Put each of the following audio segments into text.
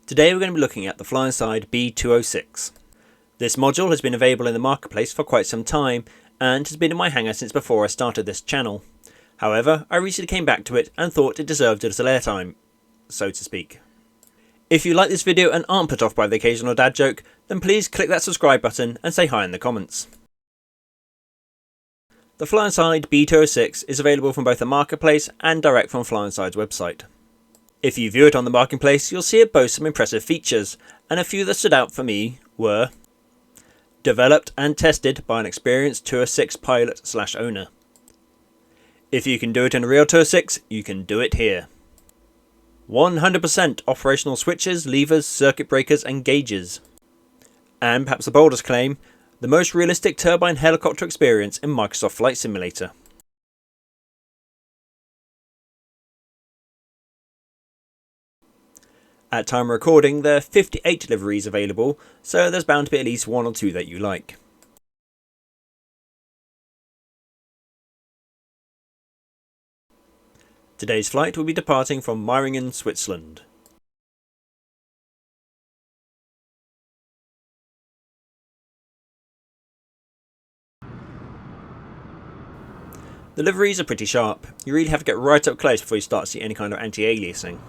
Today we're going to be looking at the FlyInside B206. This module has been available in the marketplace for quite some time and has been in my hangar since before I started this channel. However, I recently came back to it and thought it deserved a little airtime, so to speak. If you like this video and aren't put off by the occasional dad joke, then please click that subscribe button and say hi in the comments. The FlyInside B206 is available from both the marketplace and direct from FlyInside's website. If you view it on the marketplace, you'll see it boasts some impressive features, and a few that stood out for me were: developed and tested by an experienced Tour 6 pilot/owner. If you can do it in a real Tour 6, you can do it here. 100% operational switches, levers, circuit breakers and gauges. And perhaps the boldest claim, the most realistic turbine helicopter experience in Microsoft Flight Simulator. At time of recording, there are 58 liveries available, so there's bound to be at least one or two that you like. Today's flight will be departing from Meiringen, Switzerland. The liveries are pretty sharp. You really have to get right up close before you start to see any kind of anti-aliasing.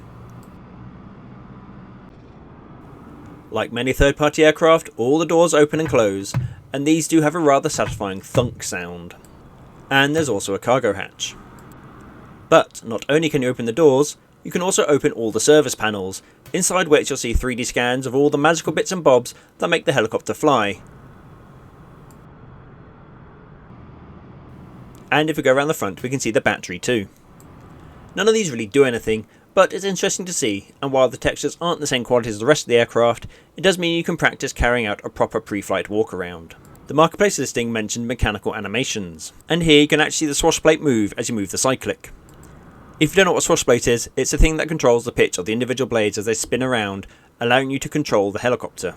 Like many third-party aircraft, all the doors open and close, and these do have a rather satisfying thunk sound. And there's also a cargo hatch. But not only can you open the doors, you can also open all the service panels, inside which you'll see 3D scans of all the magical bits and bobs that make the helicopter fly. And if we go around the front, we can see the battery too. None of these really do anything, but it's interesting to see, and while the textures aren't the same quality as the rest of the aircraft, it does mean you can practice carrying out a proper pre-flight walkaround. The marketplace listing mentioned mechanical animations, and here you can actually see the swash plate move as you move the cyclic. If you don't know what a swash plate is, it's a thing that controls the pitch of the individual blades as they spin around, allowing you to control the helicopter.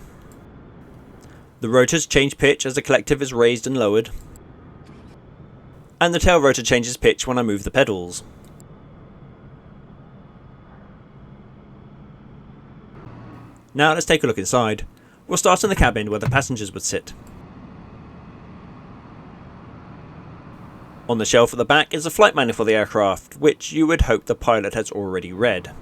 The rotors change pitch as the collective is raised and lowered, and the tail rotor changes pitch when I move the pedals. Now let's take a look inside. We'll start in the cabin where the passengers would sit. On the shelf at the back is a flight manual for the aircraft, which you would hope the pilot has already read.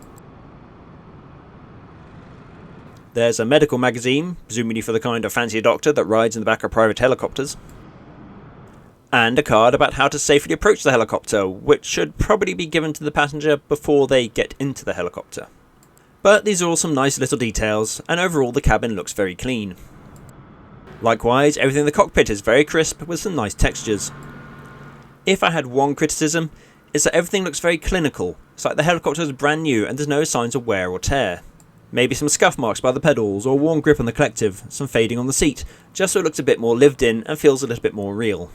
There's a medical magazine, presumably for the kind of fancy doctor that rides in the back of private helicopters. And a card about how to safely approach the helicopter, which should probably be given to the passenger before they get into the helicopter. But these are all some nice little details, and overall the cabin looks very clean. Likewise, everything in the cockpit is very crisp with some nice textures. If I had one criticism, it's that everything looks very clinical. It's like the helicopter is brand new and there's no signs of wear or tear. Maybe some scuff marks by the pedals or worn grip on the collective, some fading on the seat, just so it looks a bit more lived in and feels a little bit more real.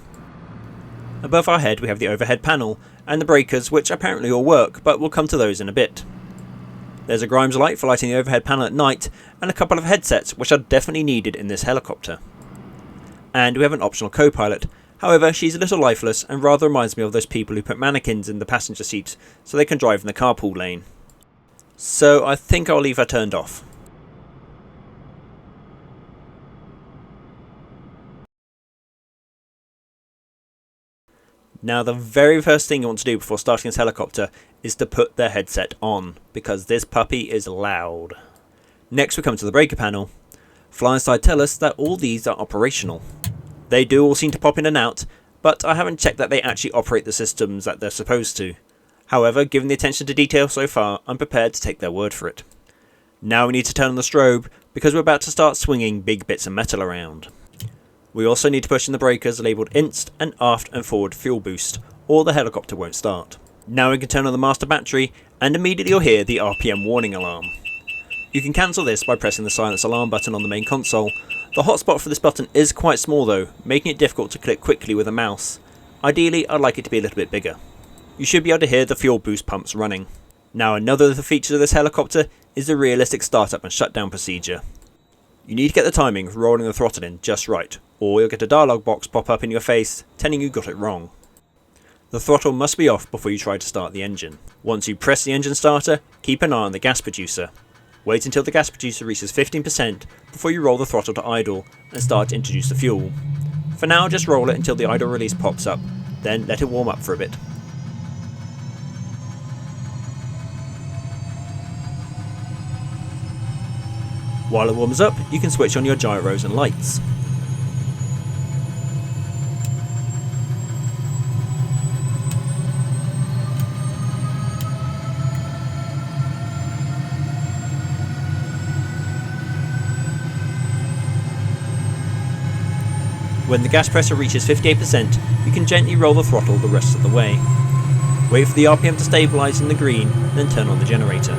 Above our head we have the overhead panel and the breakers, which apparently all work, but we'll come to those in a bit. There's a Grimes light for lighting the overhead panel at night, and a couple of headsets which are definitely needed in this helicopter. And we have an optional co-pilot. However, she's a little lifeless and rather reminds me of those people who put mannequins in the passenger seat so they can drive in the carpool lane. So I think I'll leave her turned off. Now the very first thing you want to do before starting this helicopter is to put their headset on, because this puppy is loud. Next we come to the breaker panel. FlyInside tell us that all these are operational. They do all seem to pop in and out, but I haven't checked that they actually operate the systems that they're supposed to. However, given the attention to detail so far, I'm prepared to take their word for it. Now we need to turn on the strobe, because we're about to start swinging big bits of metal around. We also need to push in the breakers labelled INST and aft and forward fuel boost, or the helicopter won't start. Now we can turn on the master battery, and immediately you'll hear the RPM warning alarm. You can cancel this by pressing the silence alarm button on the main console. The hotspot for this button is quite small though, making it difficult to click quickly with a mouse. Ideally, I'd like it to be a little bit bigger. You should be able to hear the fuel boost pumps running. Now another of the features of this helicopter is the realistic startup and shutdown procedure. You need to get the timing of rolling the throttle in just right, or you'll get a dialog box pop up in your face telling you got it wrong. The throttle must be off before you try to start the engine. Once you press the engine starter, keep an eye on the gas producer. Wait until the gas producer reaches 15% before you roll the throttle to idle and start to introduce the fuel. For now, just roll it until the idle release pops up, then let it warm up for a bit. While it warms up, you can switch on your gyros and lights. When the gas pressure reaches 58%, you can gently roll the throttle the rest of the way. Wait for the RPM to stabilise in the green, then turn on the generator.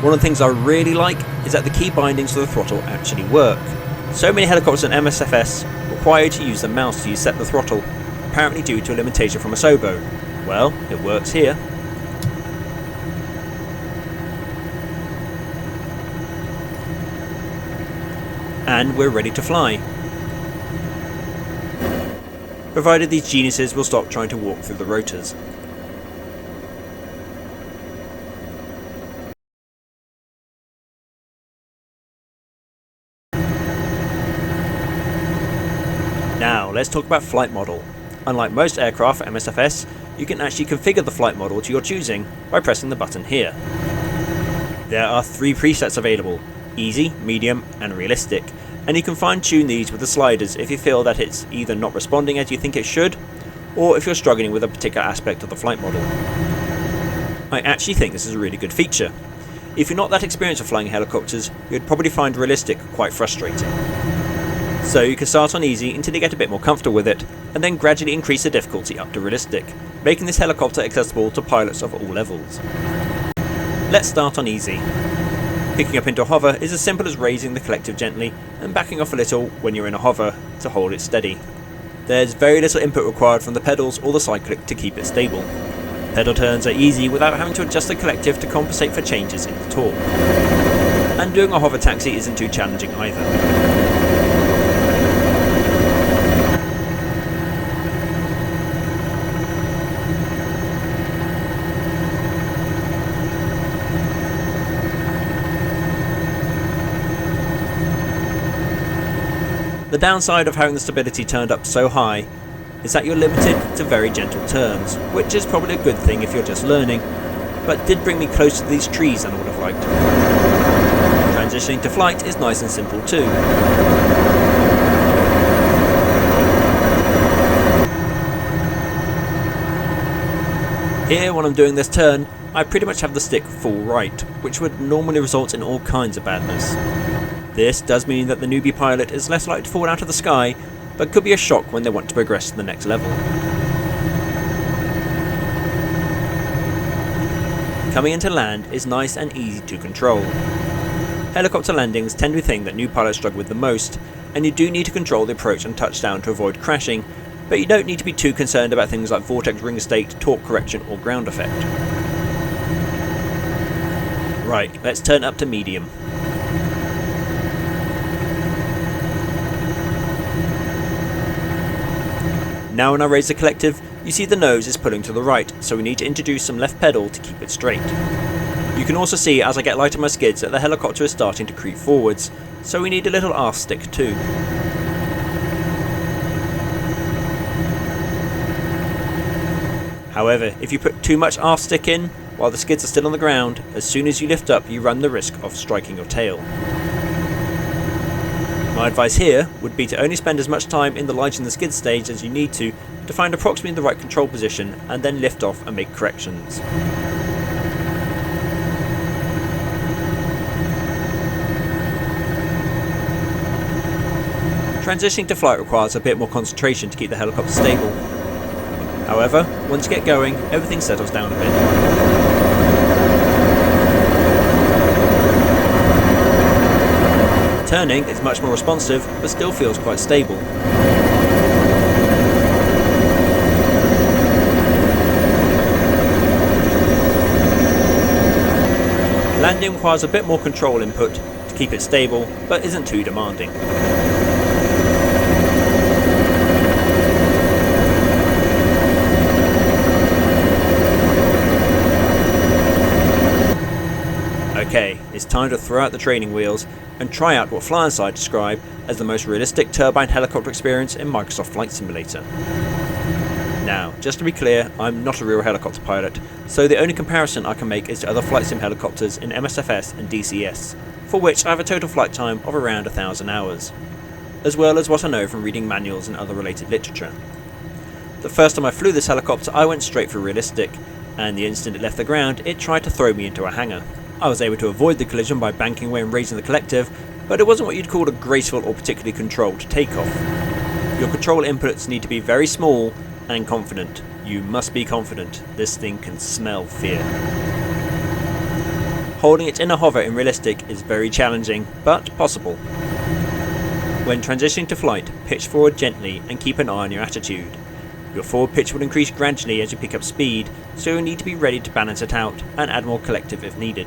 One of the things I really like is that the key bindings of the throttle actually work. So many helicopters in MSFS require you to use the mouse to set the throttle, apparently due to a limitation from a SOBO. Well, it works here. And we're ready to fly. Provided these geniuses will stop trying to walk through the rotors. Now let's talk about flight model. Unlike most aircraft for MSFS, you can actually configure the flight model to your choosing by pressing the button here. There are 3 presets available: easy, medium and realistic, and you can fine tune these with the sliders if you feel that it's either not responding as you think it should, or if you're struggling with a particular aspect of the flight model. I actually think this is a really good feature. If you're not that experienced with flying helicopters, you'd probably find realistic quite frustrating. So you can start on easy until you get a bit more comfortable with it, and then gradually increase the difficulty up to realistic, making this helicopter accessible to pilots of all levels. Let's start on easy. Picking up into a hover is as simple as raising the collective gently and backing off a little when you're in a hover to hold it steady. There's very little input required from the pedals or the cyclic to keep it stable. Pedal turns are easy without having to adjust the collective to compensate for changes in the torque. And doing a hover taxi isn't too challenging either. The downside of having the stability turned up so high is that you're limited to very gentle turns, which is probably a good thing if you're just learning, but did bring me closer to these trees than I would have liked. Transitioning to flight is nice and simple too. Here, when I'm doing this turn, I pretty much have the stick full right, which would normally result in all kinds of badness. This does mean that the newbie pilot is less likely to fall out of the sky, but could be a shock when they want to progress to the next level. Coming into land is nice and easy to control. Helicopter landings tend to be the thing that new pilots struggle with the most, and you do need to control the approach and touchdown to avoid crashing, but you don't need to be too concerned about things like vortex ring state, torque correction or ground effect. Right, let's turn up to medium. Now when I raise the collective, you see the nose is pulling to the right, so we need to introduce some left pedal to keep it straight. You can also see as I get light on my skids that the helicopter is starting to creep forwards, so we need a little aft stick too. However, if you put too much aft stick in, while the skids are still on the ground, as soon as you lift up you run the risk of striking your tail. My advice here would be to only spend as much time in the lighting the skid stage as you need to find approximately the right control position and then lift off and make corrections. Transitioning to flight requires a bit more concentration to keep the helicopter stable. However, once you get going, everything settles down a bit. Turning is much more responsive, but still feels quite stable. Landing requires a bit more control input to keep it stable, but isn't too demanding. Okay, it's time to throw out the training wheels and try out what FlyInside describe as the most realistic turbine helicopter experience in Microsoft Flight Simulator. Now, just to be clear, I'm not a real helicopter pilot, so the only comparison I can make is to other flight sim helicopters in MSFS and DCS, for which I have a total flight time of around 1,000 hours, as well as what I know from reading manuals and other related literature. The first time I flew this helicopter, I went straight for realistic, and the instant it left the ground, it tried to throw me into a hangar. I was able to avoid the collision by banking away and raising the collective, but it wasn't what you'd call a graceful or particularly controlled takeoff. Your control inputs need to be very small and confident. You must be confident. This thing can smell fear. Holding it in a hover in realistic is very challenging, but possible. When transitioning to flight, pitch forward gently and keep an eye on your attitude. Your forward pitch will increase gradually as you pick up speed, so you'll need to be ready to balance it out and add more collective if needed.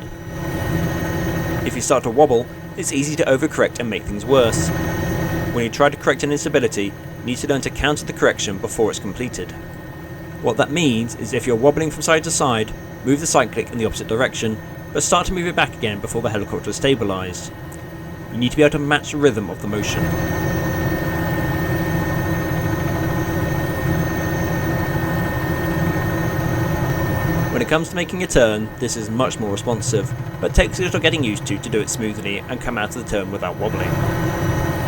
If you start to wobble, it's easy to overcorrect and make things worse. When you try to correct an instability, you need to learn to counter the correction before it's completed. What that means is if you're wobbling from side to side, move the cyclic in the opposite direction, but start to move it back again before the helicopter is stabilised. You need to be able to match the rhythm of the motion. When it comes to making a turn, this is much more responsive, but takes a little getting used to do it smoothly and come out of the turn without wobbling.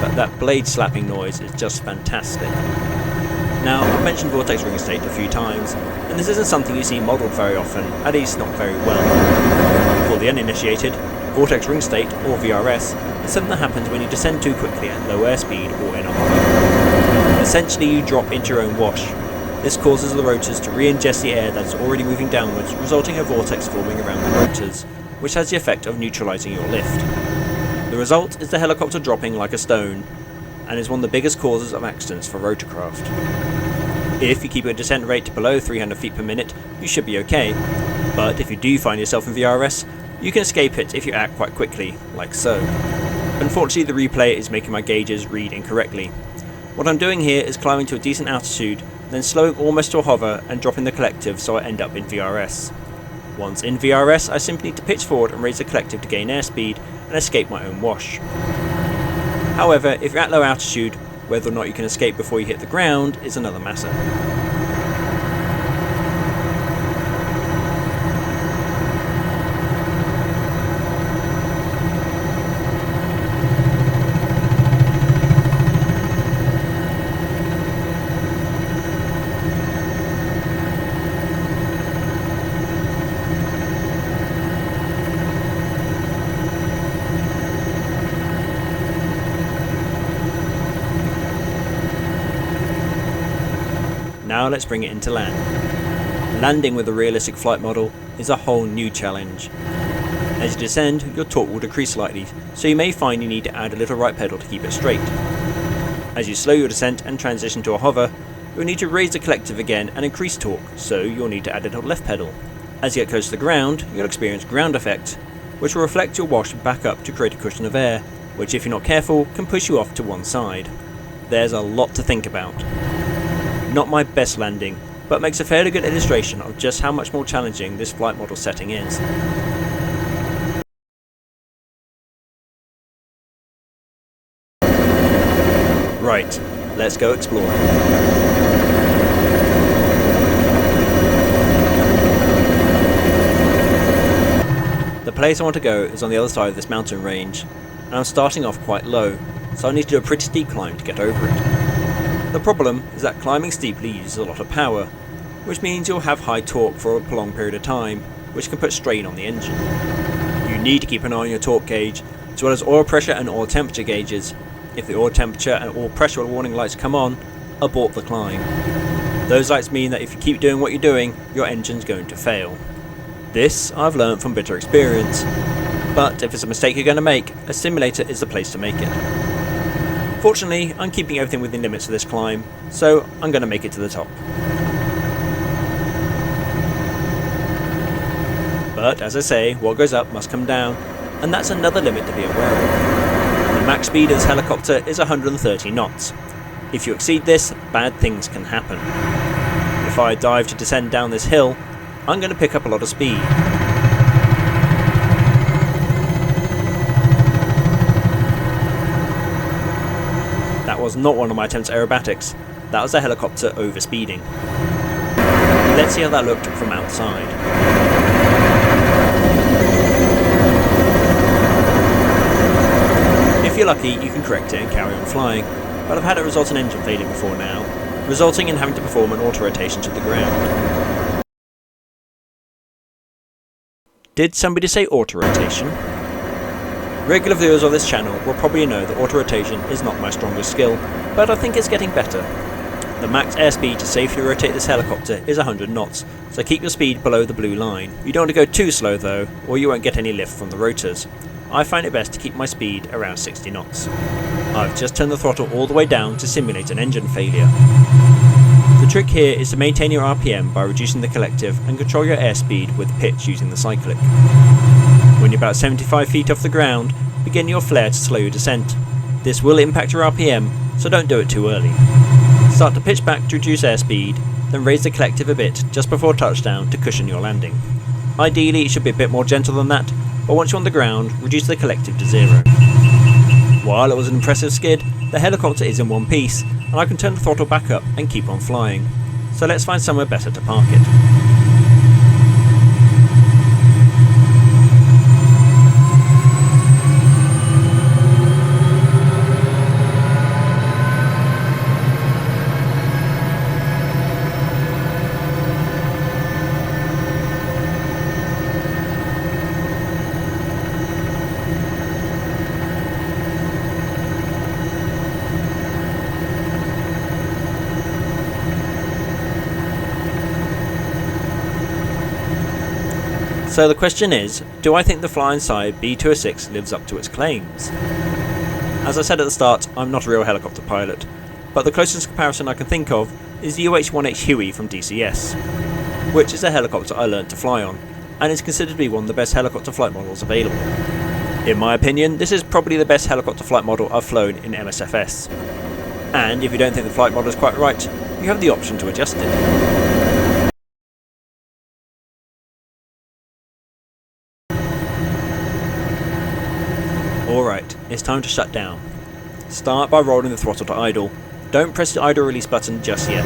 But that blade slapping noise is just fantastic. Now, I've mentioned vortex ring state a few times, and this isn't something you see modelled very often, at least not very well. For the uninitiated, vortex ring state, or VRS, is something that happens when you descend too quickly at low airspeed or in a hover. Essentially, you drop into your own wash. This causes the rotors to re-ingest the air that is already moving downwards, resulting in a vortex forming around the rotors, which has the effect of neutralising your lift. The result is the helicopter dropping like a stone, and is one of the biggest causes of accidents for rotorcraft. If you keep your descent rate below 300 feet per minute, you should be okay, but if you do find yourself in VRS, you can escape it if you act quite quickly, like so. Unfortunately, the replay is making my gauges read incorrectly. What I'm doing here is climbing to a decent altitude, then slowing almost to a hover and dropping the collective so I end up in VRS. Once in VRS, I simply need to pitch forward and raise the collective to gain airspeed and escape my own wash. However, if you're at low altitude, whether or not you can escape before you hit the ground is another matter. Now let's bring it into land. Landing with a realistic flight model is a whole new challenge. As you descend, your torque will decrease slightly, so you may find you need to add a little right pedal to keep it straight. As you slow your descent and transition to a hover, you'll need to raise the collective again and increase torque, so you'll need to add a little left pedal. As you get close to the ground, you'll experience ground effect, which will reflect your wash back up to create a cushion of air, which if you're not careful can push you off to one side. There's a lot to think about. Not my best landing, but makes a fairly good illustration of just how much more challenging this flight model setting is. Right, let's go exploring. The place I want to go is on the other side of this mountain range, and I'm starting off quite low, so I need to do a pretty steep climb to get over it. The problem is that climbing steeply uses a lot of power, which means you'll have high torque for a prolonged period of time, which can put strain on the engine. You need to keep an eye on your torque gauge, as well as oil pressure and oil temperature gauges. If the oil temperature and oil pressure warning lights come on, abort the climb. Those lights mean that if you keep doing what you're doing, your engine's going to fail. This I've learned from bitter experience, but if it's a mistake you're going to make, a simulator is the place to make it. Fortunately, I'm keeping everything within limits for this climb, so I'm going to make it to the top. But as I say, what goes up must come down, and that's another limit to be aware of. The max speed of this helicopter is 130 knots. If you exceed this, bad things can happen. If I dive to descend down this hill, I'm going to pick up a lot of speed. was not one of my attempts at aerobatics, that was a helicopter overspeeding. Let's see how that looked from outside. If you're lucky, you can correct it and carry on flying, but I've had it result in engine failure before now, resulting in having to perform an autorotation to the ground. Did somebody say autorotation? Regular viewers of this channel will probably know that autorotation is not my strongest skill, but I think it's getting better. The max airspeed to safely rotate this helicopter is 100 knots, so keep your speed below the blue line. You don't want to go too slow though, or you won't get any lift from the rotors. I find it best to keep my speed around 60 knots. I've just turned the throttle all the way down to simulate an engine failure. The trick here is to maintain your RPM by reducing the collective and control your airspeed with pitch using the cyclic. When you're about 75 feet off the ground, begin your flare to slow your descent. This will impact your RPM, so don't do it too early. Start to pitch back to reduce airspeed, then raise the collective a bit just before touchdown to cushion your landing. Ideally it should be a bit more gentle than that, but once you're on the ground, reduce the collective to 0. While it was an impressive skid, the helicopter is in one piece, and I can turn the throttle back up and keep on flying. So let's find somewhere better to park it. So the question is, do I think the FlyInside B206 lives up to its claims? As I said at the start, I'm not a real helicopter pilot, but the closest comparison I can think of is the UH-1H Huey from DCS, which is a helicopter I learnt to fly on, and is considered to be one of the best helicopter flight models available. In my opinion, this is probably the best helicopter flight model I've flown in MSFS. And if you don't think the flight model is quite right, you have the option to adjust it. Alright, it's time to shut down. Start by rolling the throttle to idle. Don't press the idle release button just yet.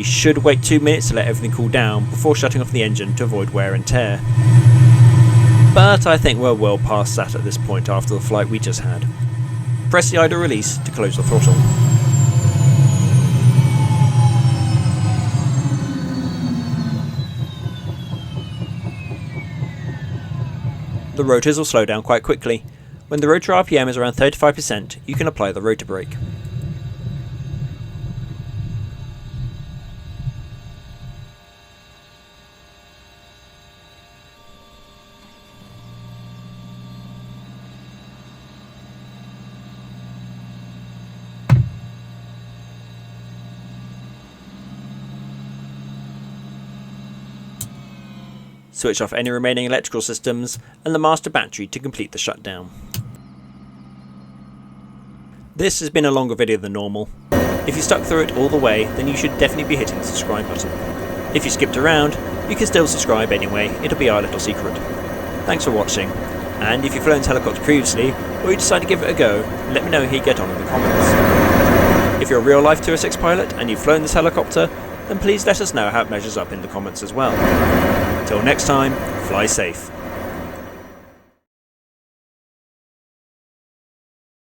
Should wait 2 minutes to let everything cool down before shutting off the engine to avoid wear and tear. But I think we're well past that at this point after the flight we just had. Press the idle release to close the throttle. The rotors will slow down quite quickly. When the rotor RPM is around 35%, you can apply the rotor brake. Switch off any remaining electrical systems and the master battery to complete the shutdown. This has been a longer video than normal. If you stuck through it all the way, then you should definitely be hitting the subscribe button. If you skipped around, you can still subscribe anyway, it'll be our little secret. Thanks for watching, and if you've flown this helicopter previously, or you decide to give it a go, let me know how you get on in the comments. If you're a real life 206 pilot and you've flown this helicopter, then please let us know how it measures up in the comments as well. Till next time, fly safe.